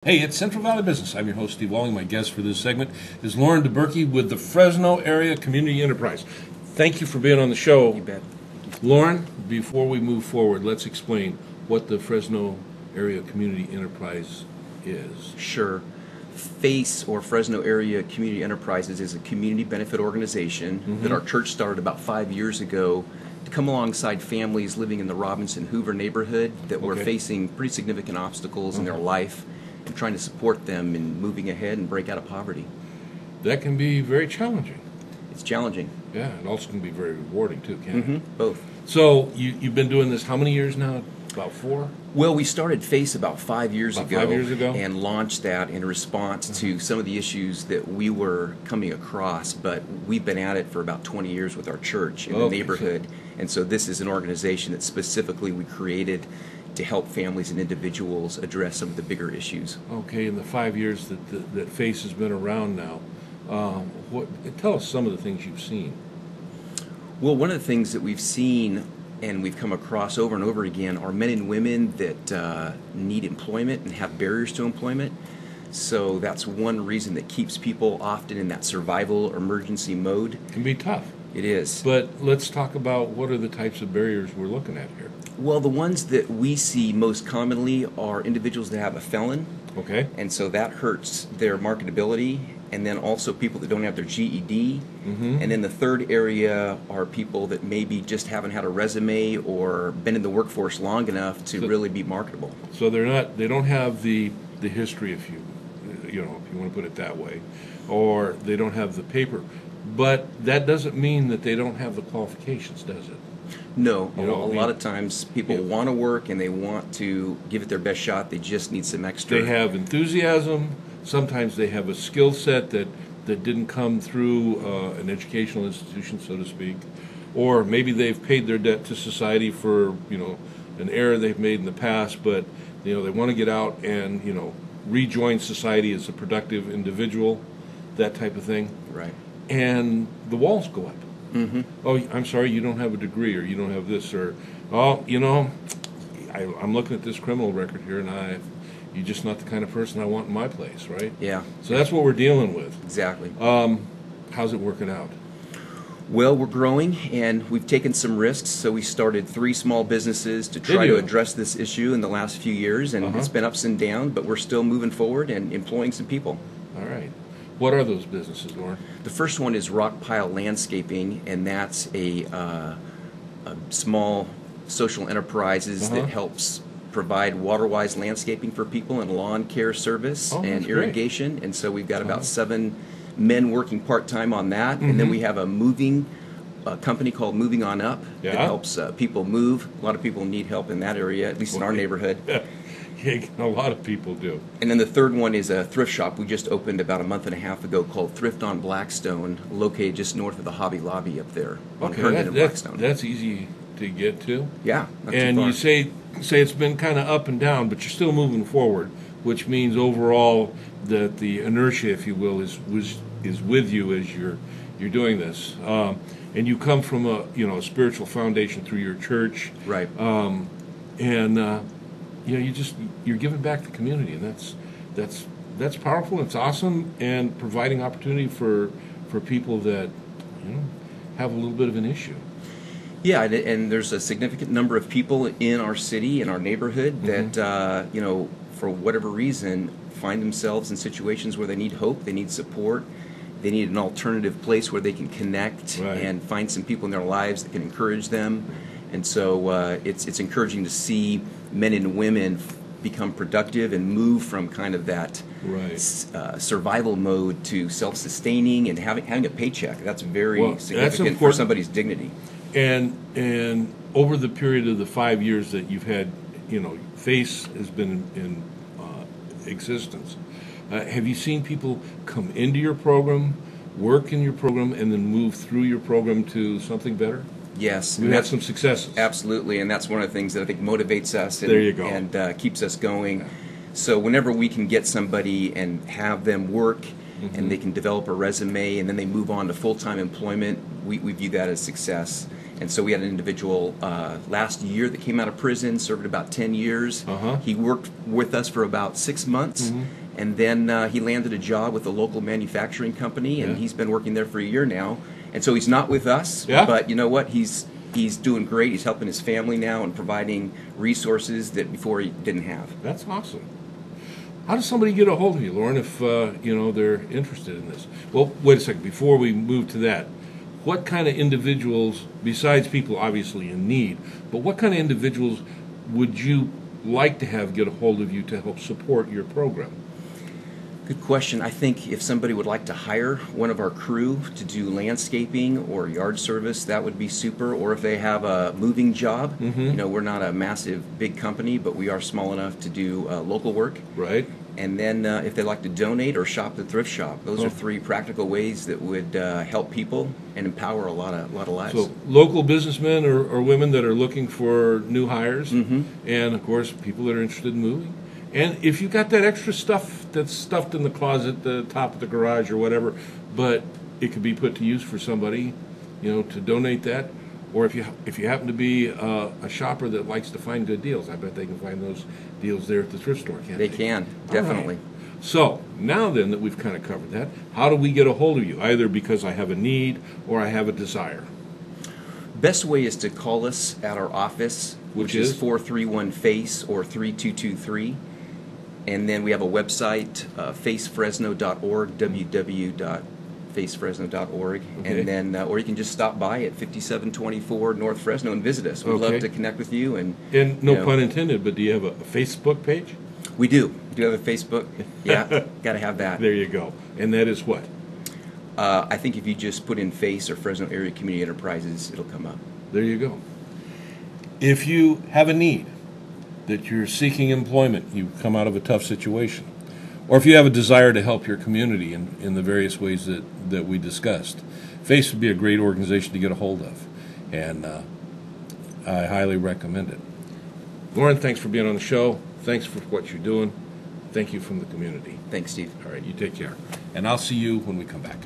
Hey, it's Central Valley Business. I'm your host, Steve Walling. My guest for this segment is Loren Dubberke with the Fresno Area Community Enterprise. Thank you for being on the show. You bet. Loren, before we move forward, let's explain what the Fresno Area Community Enterprise is. Sure. FACE, or Fresno Area Community Enterprises, is a community benefit organization that our church started about 5 years ago to come alongside families living in the Robinson Hoover neighborhood that were facing pretty significant obstacles in their life, and trying to support them in moving ahead and break out of poverty. That can be very challenging. It's challenging. Yeah, and also can be very rewarding too, can't it? Both. So you've been doing this how many years now? About 4? Well, we started FACE about 5 years ago. 5 years ago? And launched that in response to some of the issues that we were coming across. But we've been at it for about 20 years with our church in the neighborhood. And so this is an organization that specifically we created to help families and individuals address some of the bigger issues. Okay, in the 5 years that FACE has been around now, tell us some of the things you've seen. Well, one of the things that we've seen and we've come across over and over again are men and women that need employment and have barriers to employment. So that's one reason that keeps people often in that survival or emergency mode. It can be tough. It is. But let's talk about what are the types of barriers we're looking at here. Well, the ones that we see most commonly are individuals that have a felon. Okay. And so that hurts their marketability. And then also people that don't have their GED. And then the third area are people that maybe just haven't had a resume or been in the workforce long enough to really be marketable. So they don't have the history, if you want to put it that way, or they don't have the paper. But that doesn't mean that they don't have the qualifications, does it? No, a lot of times people want to work and they want to give it their best shot. They just need some extra. They have enthusiasm. Sometimes they have a skill set that didn't come through an educational institution, so to speak. Or maybe they've paid their debt to society for, an error they've made in the past, but, they want to get out and, rejoin society as a productive individual, that type of thing. Right. And the walls go up. Oh, I'm sorry, you don't have a degree, or you don't have this, or, I'm looking at this criminal record here, and you're just not the kind of person I want in my place, right? Yeah. So that's what we're dealing with. Exactly. How's it working out? Well, we're growing, and we've taken some risks. So we started 3 small businesses to try to address this issue in the last few years, and it's been ups and downs, but we're still moving forward and employing some people. All right. What are those businesses, Loren? The first one is Rock Pile Landscaping, and that's a small social enterprises that helps provide water-wise landscaping for people and lawn care service and irrigation. Great. And so we've got about 7 men working part-time on that. And then we have a company called Moving On Up that helps people move. A lot of people need help in that area, at least in our neighborhood. A lot of people do. And then the third one is a thrift shop we just opened about a month and a half ago called Thrift on Blackstone, located just north of the Hobby Lobby up there on Herndon and Blackstone. That's easy to get to. Yeah. And you say it's been kind of up and down, but you're still moving forward, which means overall that the inertia, if you will, is with you as you're doing this. And you come from a spiritual foundation through your church, right? You're giving back to the community, and that's powerful. It's awesome, and providing opportunity for people that have a little bit of an issue. Yeah, and there's a significant number of people in our city, in our neighborhood, that for whatever reason find themselves in situations where they need hope, they need support, they need an alternative place where they can connect and find some people in their lives that can encourage them. And so it's encouraging to see men and women become productive and move from kind of that survival mode to self-sustaining and having a paycheck. That's very significant for somebody's dignity. And over the period of the 5 years that you've had, FACE has been in existence. Have you seen people come into your program, work in your program, and then move through your program to something better? Yes. We've had some successes. Absolutely, and that's one of the things that I think motivates us and keeps us going. So whenever we can get somebody and have them work and they can develop a resume and then they move on to full-time employment, we view that as success. And so we had an individual last year that came out of prison, served about 10 years. He worked with us for about 6 months, and then he landed a job with a local manufacturing company, and he's been working there for a year now. And so he's not with us, but you know what? He's doing great. He's helping his family now and providing resources that before he didn't have. That's awesome. How does somebody get a hold of you, Loren, if they're interested in this? Well, wait a second. Before we move to that, what kind of individuals, besides people obviously in need, but what kind of individuals would you like to have get a hold of you to help support your program? Good question. I think if somebody would like to hire one of our crew to do landscaping or yard service, that would be super. Or if they have a moving job, we're not a massive, big company, but we are small enough to do local work. Right. And then if they'd like to donate or shop at the thrift shop, those are 3 practical ways that would help people and empower a lot of lives. So local businessmen or women that are looking for new hires, and of course people that are interested in moving. And if you got that extra stuff that's stuffed in the closet, the top of the garage or whatever, but it could be put to use for somebody, to donate that. Or if you happen to be a shopper that likes to find good deals, I bet they can find those deals there at the thrift store, can't they? They can, definitely. Right. So now then that we've kind of covered that, how do we get a hold of you? Either because I have a need or I have a desire. Best way is to call us at our office, which is 431-FACE or 3223. And then we have a website, facefresno.org, www.facefresno.org. Okay. And then, or you can just stop by at 5724 North Fresno and visit us. We'd love to connect with you. And no pun intended, but do you have a Facebook page? We do. We do have a Facebook. Yeah, got to have that. There you go. And that is what? I think if you just put in FACE or Fresno Area Community Enterprises, it'll come up. There you go. If you have a need, that you're seeking employment, you come out of a tough situation, or if you have a desire to help your community in the various ways that we discussed, FACE would be a great organization to get a hold of, and I highly recommend it. Loren, thanks for being on the show. Thanks for what you're doing. Thank you from the community. Thanks, Steve. All right, you take care. And I'll see you when we come back.